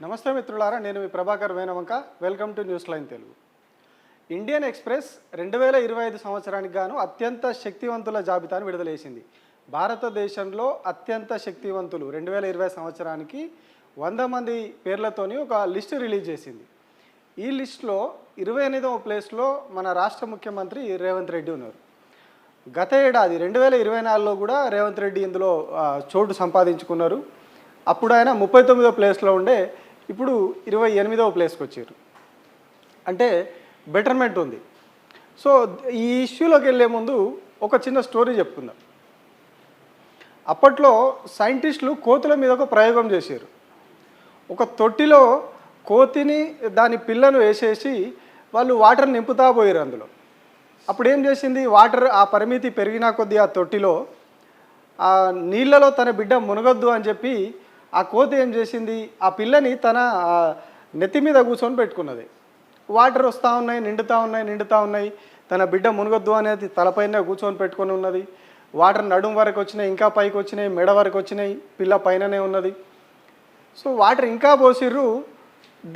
నమస్తే మిత్రులారా, నేను మీ Prabhakar Venavanka. Welcome to news line Telugu. Indian Express 2025 సంవత్సరానికి గాను అత్యంత శక్తివంతుల జాబితాను విడుదల చేసింది. భారతదేశంలో అత్యంత శక్తివంతులు 2020 సంవత్సరానికి 100 మంది పేర్లతోని ఒక లిస్టు రిలీజ్ చేసింది. ఈ లిస్టులో 28వ ప్లేస్లో మన రాష్ట్ర ముఖ్యమంత్రి రేవంత్ రెడ్డి ఉన్నారు. గత ఏడాది 2024లో కూడా రేవంత్ రెడ్డి ఇందులో చోటు సంపాదించుకున్నారు. అప్పుడు ఆయన 39వ ప్లేస్లో ఉండే, ఇప్పుడు 28వ ప్లేస్కి వచ్చారు. అంటే బెటర్మెంట్ ఉంది. సో ఈ ఇష్యూలోకి వెళ్ళే ముందు ఒక చిన్న స్టోరీ చెప్పుకుందాం. అప్పట్లో సైంటిస్టులు కోతుల మీద ఒక ప్రయోగం చేశారు. ఒక తొట్టిలో కోతిని దాని పిల్లను వేసేసి వాళ్ళు వాటర్ నింపుతా పోయారు అందులో. అప్పుడు ఏం చేసింది, వాటర్ ఆ పరిమితి పెరిగినా కొద్దీ ఆ తొట్టిలో ఆ నీళ్ళలో తన బిడ్డ మునగొద్దు అని చెప్పి ఆ కోతి ఏం చేసింది, ఆ పిల్లని తన నెత్తి మీద కూర్చొని పెట్టుకున్నది. వాటర్ వస్తూ ఉన్నాయి, నిండుతూ ఉన్నాయి. తన బిడ్డ మునగొద్దు అనేది తలపైన కూర్చొని పెట్టుకొని ఉన్నది. వాటర్ నడుము వరకు వచ్చినాయి, ఇంకా పైకి వచ్చినాయి, మెడ వరకు వచ్చినాయి, పిల్ల పైననే ఉన్నది. సో వాటర్ ఇంకా పోసిర్రు,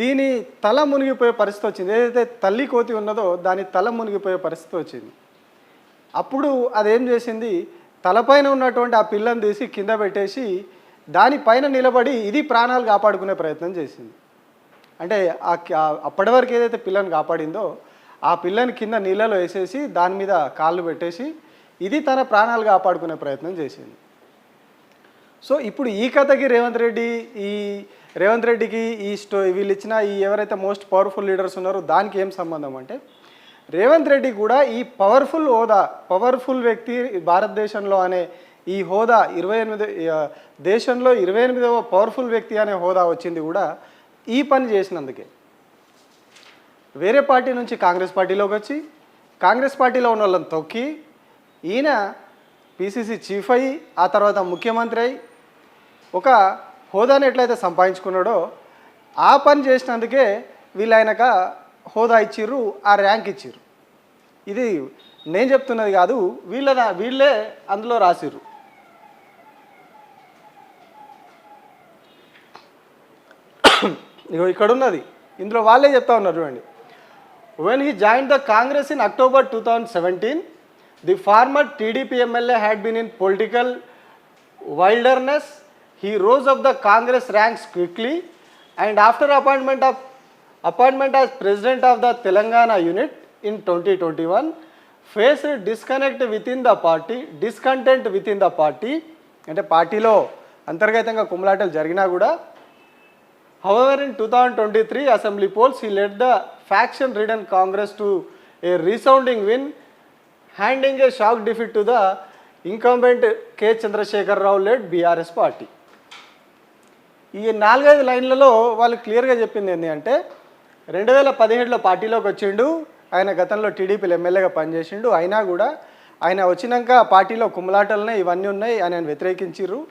దీని తల మునిగిపోయే పరిస్థితి వచ్చింది. ఏదైతే తల్లి కోతి ఉన్నదో దాని తల మునిగిపోయే పరిస్థితి వచ్చింది. అప్పుడు అదేం చేసింది, తలపైన ఉన్నటువంటి ఆ పిల్లని తీసి కింద పెట్టేసి దానిపైన నిలబడి ఇది ప్రాణాలు కాపాడుకునే ప్రయత్నం చేసింది. అంటే అప్పటి వరకు ఏదైతే పిల్లని కాపాడిందో ఆ పిల్లని కింద నీళ్ళలో వేసేసి దాని మీద కాళ్ళు పెట్టేసి ఇది తన ప్రాణాలు కాపాడుకునే ప్రయత్నం చేసింది. సో ఇప్పుడు ఈ కథకి రేవంత్ రెడ్డికి వీళ్ళు ఇచ్చిన ఈ ఎవరైతే మోస్ట్ పవర్ఫుల్ లీడర్స్ ఉన్నారో దానికి ఏం సంబంధం అంటే, రేవంత్ రెడ్డి కూడా ఈ పవర్ఫుల్ వ్యక్తి భారతదేశంలో అనే ఈ హోదా 28 దేశంలో 28వ పవర్ఫుల్ వ్యక్తి అనే హోదా వచ్చింది కూడా ఈ పని చేసినందుకే. వేరే పార్టీ నుంచి కాంగ్రెస్ పార్టీలోకి వచ్చి కాంగ్రెస్ పార్టీలో ఉన్న వాళ్ళని తొక్కి ఈయన పిసిసి చీఫ్ అయ్యి ఆ తర్వాత ముఖ్యమంత్రి అయి ఒక హోదాని ఎట్లయితే సంపాదించుకున్నాడో ఆ పని చేసినందుకే వీళ్ళు ఆయనక హోదా ఇచ్చిర్రు, ఆ ర్యాంక్ ఇచ్చిర్రు. ఇది నేను చెప్తున్నది కాదు, వీళ్ళే అందులో రాసిర్రు. ఇక్కడ ఉన్నది, ఇందులో వాళ్ళే చెప్తా ఉన్నారు చూడండి. When he joined the Congress in October 2017, the former TDP MLA had been in political wilderness. He rose up the Congress ranks quickly, and after appointment as president of the Telangana unit in 2021, faced discontent within the party. అంటే పార్టీలో అంతర్గతంగా కుమ్ములాటలు జరిగినా కూడా. However, in 2023 assembly polls, he led the faction-ridden Congress to a resounding win, handing a shock defeat to the incumbent K. Chandrasekhar Rao led BRS party. ఈ 4-5 లైన్లలో వాళ్ళు క్లియర్గా చెప్పింది ఏంటి అంటే, 2017లో పార్టీలోకి వచ్చిండు, ఆయన గతంలో టీడీపీలో ఎమ్మెల్యేగా పనిచేసిండు. అయినా కూడా ఆయన వచ్చినాక పార్టీలో కుమ్ములాటలనే ఇవన్నీ ఉన్నాయి, ఆయన వ్యతిరేకించిర్రు.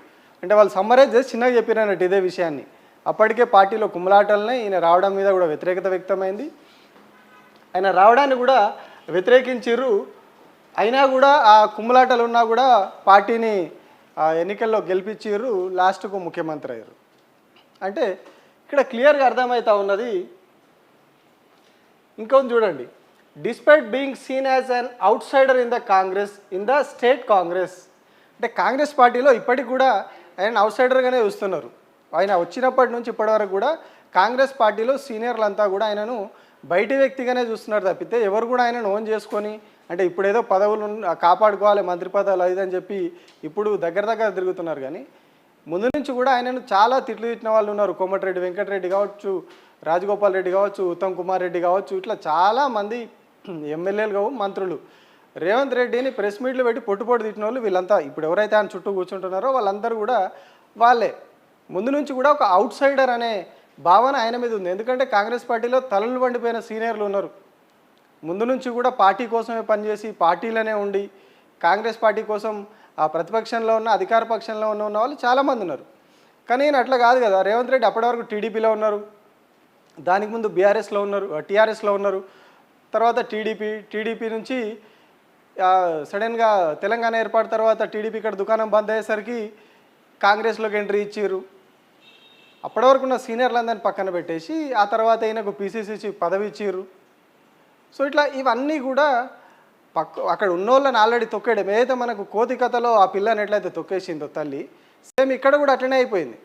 అంటే వాళ్ళు సమ్మరైజ్ చేసి చిన్నగా చెప్పారు అన్నట్టు ఇదే విషయాన్ని. అప్పటికే పార్టీలో కుమ్ములాటలనే ఈయన రావడం మీద కూడా వ్యతిరేకత వ్యక్తమైంది. ఆయన రావడాన్ని కూడా వ్యతిరేకించిర్రు. అయినా కూడా ఆ కుమ్ములాటలు ఉన్నా కూడా పార్టీని ఎన్నికల్లో గెలిపించిర్రు, లాస్ట్కు ముఖ్యమంత్రి అయ్యారు. అంటే ఇక్కడ క్లియర్గా అర్థమవుతా ఉన్నది. ఇంకొంచెం చూడండి, despite being scene as an out cider in the state Congress. అంటే కాంగ్రెస్ పార్టీలో ఇప్పటికి కూడా ఆయన అవుట్ సైడర్గానే చూస్తున్నారు. ఆయన వచ్చినప్పటి నుంచి ఇప్పటివరకు కూడా కాంగ్రెస్ పార్టీలో సీనియర్లంతా కూడా ఆయనను బయటి వ్యక్తిగానే చూస్తున్నారు తప్పితే ఎవరు కూడా ఆయనను ఓన్ చేసుకొని, అంటే ఇప్పుడు ఏదో పదవులు కాపాడుకోవాలి, మంత్రి పదవులు అదని చెప్పి ఇప్పుడు దగ్గర తిరుగుతున్నారు. కానీ ముందు నుంచి కూడా ఆయనను చాలా తిట్లు తిట్టిన వాళ్ళు ఉన్నారు. కోమటిరెడ్డి వెంకటరెడ్డి కావచ్చు, రాజగోపాల్ రెడ్డి కావచ్చు, ఉత్తమ్ కుమార్ రెడ్డి కావచ్చు, ఇట్లా చాలామంది ఎమ్మెల్యేలు కావు, మంత్రులు రేవంత్ రెడ్డిని ప్రెస్ మీట్లు పెట్టి పొట్టు తిట్టిన వాళ్ళు వీళ్ళంతా ఇప్పుడు ఎవరైతే ఆయన చుట్టూ కూర్చుంటున్నారో వాళ్ళందరూ కూడా వాళ్ళే. ముందు నుంచి కూడా ఒక అవుట్ సైడర్ అనే భావన ఆయన మీద ఉంది. ఎందుకంటే కాంగ్రెస్ పార్టీలో తలలు వండిపోయిన సీనియర్లు ఉన్నారు. ముందు నుంచి కూడా పార్టీ కోసమే పనిచేసి పార్టీలోనే ఉండి కాంగ్రెస్ పార్టీ కోసం ఆ ప్రతిపక్షంలో ఉన్న అధికార పక్షంలో ఉన్న వాళ్ళు చాలామంది ఉన్నారు. కానీ ఈయన అట్లా కాదు కదా. రేవంత్ రెడ్డి అప్పటి వరకు టీడీపీలో ఉన్నారు, దానికి ముందు టీఆర్ఎస్లో ఉన్నారు, తర్వాత టీడీపీ నుంచి సడన్గా తెలంగాణ ఏర్పాటు తర్వాత టీడీపీ ఇక్కడ దుకాణం బంద్ అయ్యేసరికి కాంగ్రెస్లోకి ఎంట్రీ ఇచ్చారు. అప్పటి వరకు ఉన్న సీనియర్లందరినీ పక్కన పెట్టేసి ఆ తర్వాత ఈయనకు పీసీసీ చీఫ్ పదవి ఇచ్చిర్రు. సో ఇట్లా ఇవన్నీ కూడా అక్కడ ఉన్నోళ్ళని ఆల్రెడీ తొక్కేయడం. ఏదైతే మనకు కోతి కథలో ఆ పిల్లని ఎట్లయితే తొక్కేసిందో తల్లి, సేమ్ ఇక్కడ కూడా అట్లనే అయిపోయింది.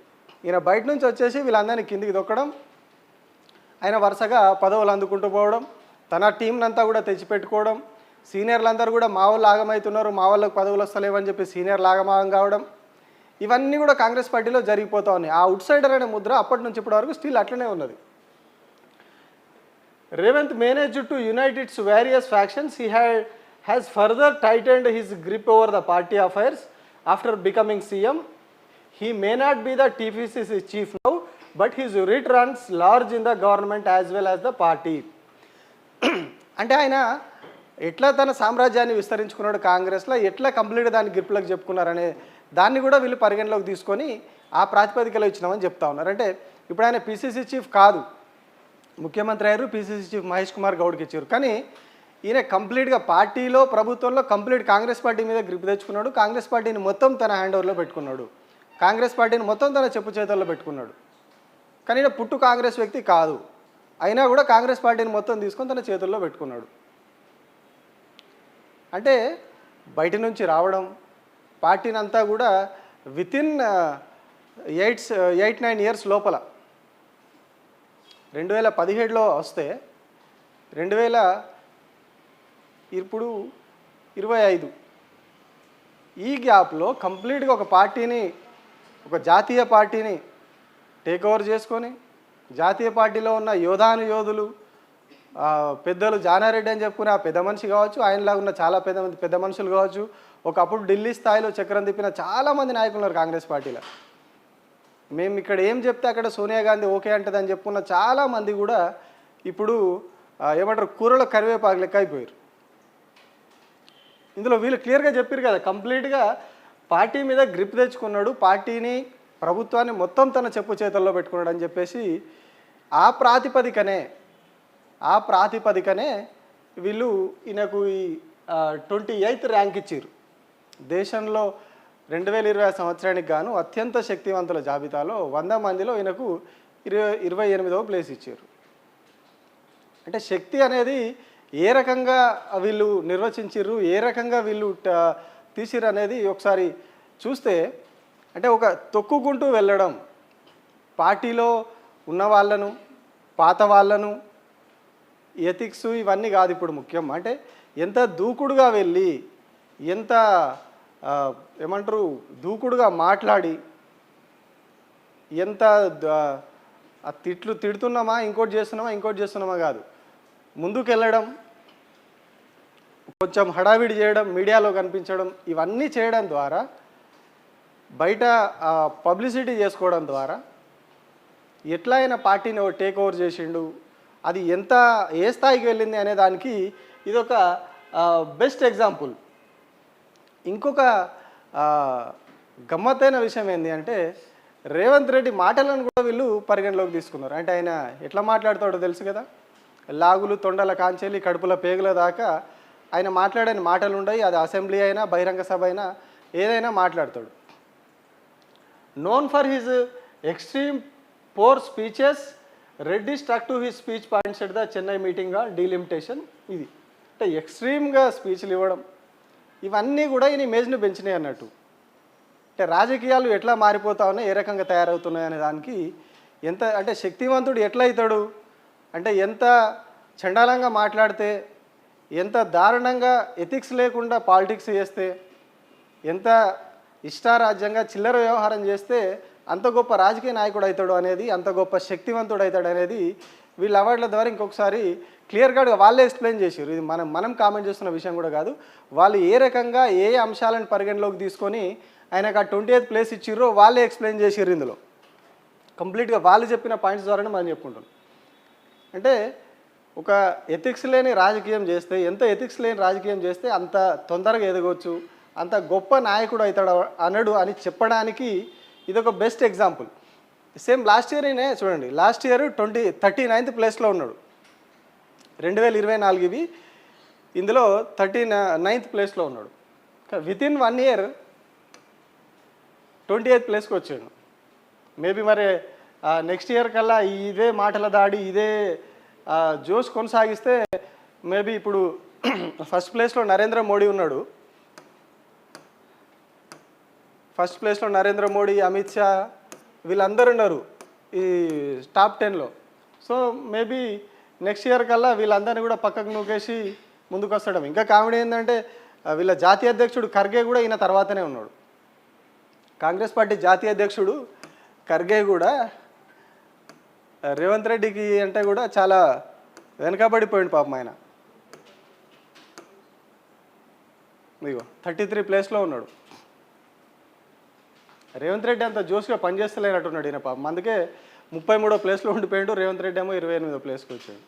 ఈయన బయట నుంచి వచ్చేసి వీళ్ళందరినీ కిందికి తొక్కడం, ఆయన వరుసగా పదవులు అందుకుంటూ పోవడం, తన టీంనంతా కూడా తెచ్చిపెట్టుకోవడం, సీనియర్లందరూ కూడా మా వాళ్ళు ఆగమవుతున్నారు, మా వాళ్ళకి పదవులు వస్తలేవని చెప్పి సీనియర్లు ఆగమాగం కావడం, ఇవన్నీ కూడా కాంగ్రెస్ పార్టీలో జరిగిపోతూ ఉన్నాయి. ఆ అవుట్ సైడర్ అనే ముద్ర అప్పటి నుంచి ఇప్పటి వరకు స్టిల్ అట్లనే ఉన్నది. Revanth managed to unite its various factions. He has further tightened his grip over the party affairs after becoming CM. He may not be the TPCC chief now, but his reach runs large in the government as well as the party. అంటే ఆయన ఎట్లా తన సామ్రాజ్యాన్ని విస్తరించుకున్నాడు కాంగ్రెస్లో, ఎట్లా కంప్లీట్గా దాన్ని గ్రిప్లోకి చెప్పుకున్నారనే దాన్ని కూడా వీళ్ళు పరిగణలోకి తీసుకొని ఆ ప్రాతిపదికలో ఇచ్చినామని చెప్తా ఉన్నారు. అంటే ఇప్పుడు ఆయన పీసీసీ చీఫ్ కాదు, ముఖ్యమంత్రి అయ్యారు, పీసీసీ చీఫ్ మహేష్ కుమార్ గౌడ్కి ఇచ్చారు. కానీ ఈయన కంప్లీట్గా పార్టీలో ప్రభుత్వంలో కంప్లీట్ కాంగ్రెస్ పార్టీ మీద గ్రిప్ తెచ్చుకున్నాడు. కాంగ్రెస్ పార్టీని మొత్తం తన హ్యాండ్ ఓవర్లో పెట్టుకున్నాడు. కాంగ్రెస్ పార్టీని మొత్తం తన చెప్పు చేతుల్లో పెట్టుకున్నాడు. కానీ ఈయన పుట్టు కాంగ్రెస్ వ్యక్తి కాదు, అయినా కూడా కాంగ్రెస్ పార్టీని మొత్తం తీసుకొని తన చేతుల్లో పెట్టుకున్నాడు. అంటే బయట నుంచి రావడం, పార్టీని అంతా కూడా వితిన్ 8-9 ఇయర్స్ లోపల 2017లో వస్తే 2025 ఈ గ్యాప్లో కంప్లీట్గా ఒక పార్టీని, ఒక జాతీయ పార్టీని టేక్ ఓవర్ చేసుకొని, జాతీయ పార్టీలో ఉన్న యోధులు పెద్దలు జానారెడ్డి అని చెప్పుకునే ఆ పెద్ద మనిషి కావచ్చు, ఆయనలాగా ఉన్న చాలా పెద్ద మనుషులు కావచ్చు, ఒకప్పుడు ఢిల్లీ స్థాయిలో చక్రం తిప్పిన చాలామంది నాయకులు ఉన్నారు కాంగ్రెస్ పార్టీలో. మేము ఇక్కడ ఏం చెప్తే అక్కడ సోనియా గాంధీ ఓకే అంటదని చెప్పుకున్న చాలామంది కూడా ఇప్పుడు ఏమంటారు కూరలో కరివేపాకు లెక్క అయిపోయారు. ఇందులో వీళ్ళు క్లియర్గా చెప్పారు కదా, కంప్లీట్గా పార్టీ మీద గ్రిప్ తెచ్చుకున్నాడు, పార్టీని ప్రభుత్వాన్ని మొత్తం తన చెప్పు చేతుల్లో పెట్టుకున్నాడు అని చెప్పేసి ఆ ప్రాతిపదికనే వీళ్ళు ఈయనకు ఈ 28th ర్యాంక్ ఇచ్చారు. దేశంలో 2020 సంవత్సరానికి గాను అత్యంత శక్తివంతుల జాబితాలో 100 మందిలో ఈయనకు 28వ ప్లేస్ ఇచ్చారు. అంటే శక్తి అనేది ఏ రకంగా వీళ్ళు నిర్వచించారు, ఏ రకంగా వీళ్ళు తీసిరు అనేది ఒకసారి చూస్తే, అంటే ఒక తొక్కుకుంటూ వెళ్ళడం, పార్టీలో ఉన్న వాళ్ళను, పాత వాళ్ళను, ఎథిక్స్ ఇవన్నీ కాదు ఇప్పుడు ముఖ్యం. అంటే ఎంత దూకుడుగా వెళ్ళి, ఎంత ఏమంటారు దూకుడుగా మాట్లాడి, ఎంత తిడుతున్నామా ఇంకోటి చేస్తున్నామా కాదు, ముందుకు వెళ్ళడం, కొంచెం హడావిడి చేయడం, మీడియాలో కనిపించడం, ఇవన్నీ చేయడం ద్వారా, బయట పబ్లిసిటీ చేసుకోవడం ద్వారా ఎట్లా అయినా పార్టీని టేక్ ఓవర్ చేసిండు, అది ఏ స్థాయికి వెళ్ళింది అనే దానికి ఇదొక బెస్ట్ ఎగ్జాంపుల్. ఇంకొక గమ్మత్తైన విషయం ఏంటి అంటే, రేవంత్ రెడ్డి మాటలను కూడా వీళ్ళు పరిగణలోకి తీసుకున్నారు. అంటే ఆయన ఎట్లా మాట్లాడతాడో తెలుసు కదా, లాగులు తొండల కాంచెలి కడుపుల పేగుల దాకా ఆయన మాట్లాడే మాటలు ఉన్నాయి. అది అసెంబ్లీ అయినా బహిరంగ సభ అయినా ఏదైనా మాట్లాడతాడు. Known for his extreme poor speeches, Reddy stuck to his speech points at the Chennai meeting delimitation. ఇది అంటే ఎక్స్ట్రీమ్గా స్పీచ్లు ఇవ్వడం, ఇవన్నీ కూడా ఈయన ఇమేజ్ని పెంచినాయి అన్నట్టు. అంటే రాజకీయాలు ఎట్లా మారిపోతా ఉన్నాయి, ఏ రకంగా తయారవుతున్నాయి అనే దానికి ఎంత అంటే శక్తివంతుడు ఎట్లా అవుతాడు అంటే, ఎంత చండాలంగా మాట్లాడితే, ఎంత దారుణంగా ఎథిక్స్ లేకుండా పాలిటిక్స్ చేస్తే, ఎంత ఇష్టారాజ్యంగా చిల్లర వ్యవహారం చేస్తే అంత గొప్ప రాజకీయ నాయకుడు అవుతాడు అనేది, అంత గొప్ప శక్తివంతుడు అవుతాడు అనేది వీళ్ళ అవార్డుల ద్వారా ఇంకొకసారి క్లియర్గా వాళ్ళే ఎక్స్ప్లెయిన్ చేశారు. ఇది మనం కామెంట్ చేస్తున్న విషయం కూడా కాదు. వాళ్ళు ఏ రకంగా ఏ అంశాలను పరిగణలోకి తీసుకొని ఆయనకు ఆ 28th ప్లేస్ ఇచ్చిర్రో వాళ్ళే ఎక్స్ప్లెయిన్ చేసారు. ఇందులో కంప్లీట్గా వాళ్ళు చెప్పిన పాయింట్స్ ద్వారానే మనం చెప్పుకుంటాం. అంటే ఒక ఎథిక్స్ లేని రాజకీయం చేస్తే, ఎంత ఎథిక్స్ లేని రాజకీయం చేస్తే అంత తొందరగా ఎదగవచ్చు, అంత గొప్ప నాయకుడు అవుతాడు అనడు అని చెప్పడానికి ఇదొక best example. Same last year అయినా చూడండి, లాస్ట్ ఇయర్ 39th ప్లేస్లో ఉన్నాడు 2024 ఇవి, ఇందులో 39th ప్లేస్లో ఉన్నాడు. వితిన్ 1 ఇయర్ 28th ప్లేస్కి వచ్చాడు. మేబీ మరి నెక్స్ట్ ఇయర్ కల్లా ఇదే మాటల దాడి ఇదే జోష్ కొనసాగిస్తే మేబీ ఇప్పుడు ఫస్ట్ ప్లేస్లో నరేంద్ర మోడీ ఉన్నాడు. ఫస్ట్ ప్లేస్లో నరేంద్ర మోడీ, అమిత్ షా వీళ్ళందరూ ఉన్నారు ఈ టాప్ 10లో. సో మేబీ నెక్స్ట్ ఇయర్ కల్లా వీళ్ళందరినీ కూడా పక్కకు నూకేసి ముందుకు వస్తాడు. ఇంకా కామెడీ ఏంటంటే వీళ్ళ జాతీయ అధ్యక్షుడు ఖర్గే కూడా ఈయన తర్వాతనే ఉన్నాడు. కాంగ్రెస్ పార్టీ జాతీయ అధ్యక్షుడు ఖర్గే కూడా రేవంత్ రెడ్డికి అంటే కూడా చాలా వెనకబడిపోయింది పాపం ఆయన. ఇదిగో 33 ప్లేస్లో ఉన్నాడు. రేవంత్ రెడ్డి అంత జోష్గా పనిచేస్తలేనట్టున్నాడు ఈయన పాపం. అందుకే 33వ ప్లేస్లో ఉండిపోయాడు. రేవంత్ రెడ్డి ఏమో 28వ ప్లేస్కి వచ్చాడు.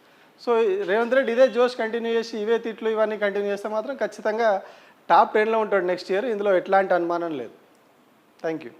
సో రేవంత్ రెడ్డి ఇదే జోష్ కంటిన్యూ చేసి ఇవే తిట్లు ఇవన్నీ కంటిన్యూ చేస్తే మాత్రం ఖచ్చితంగా టాప్ 10లో ఉంటాడు నెక్స్ట్ ఇయర్. ఇందులో ఎట్లాంటి అనుమానం లేదు. Thank you.